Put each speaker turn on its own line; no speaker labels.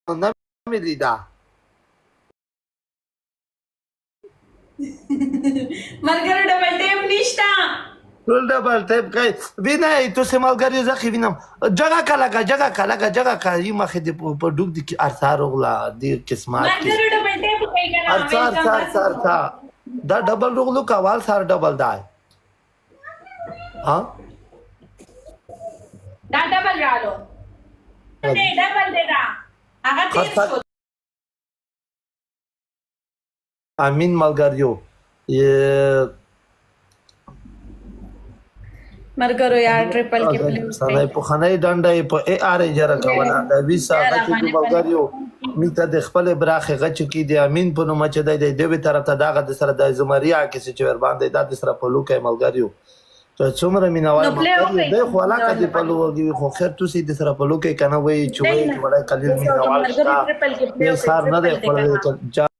نه مې لیدا
ملګرو ډبل ټیپ نشته
ټول ډبل ټیپ کوي وینئ تاسې ملګري زه خې وینم جګه کا لګه جګه کا یي مخې دې په ډوب دي کې ارڅه روغله دې قسمات کې
ملګرو ډبل ټیپ کوي کنه
ارڅه دا ډبل روغلو کاوال سره ډبل دی ها
دا ډبل رالو دې ډبل دې دا هغه تیر شو
امین ملګریو
ملګرو یار ټریپل کې پلیز
سنای په خنای ډنډه په ای آر جره کوله دا ویسا غچ دی ملګریو میته د خپل براخه غچ کی دی امین په نوم چې دی دوی طرف ته داغه د سره د زمریا کې چې ور باندې د سره په لوکه ملګریو ته څومره مینوال ملګری دی خو علاقه دی په لوګي خو خیر تاسو د سره په لوکه کنه وای چې وای وړای کلیل مینوال شته سار نه دی خپل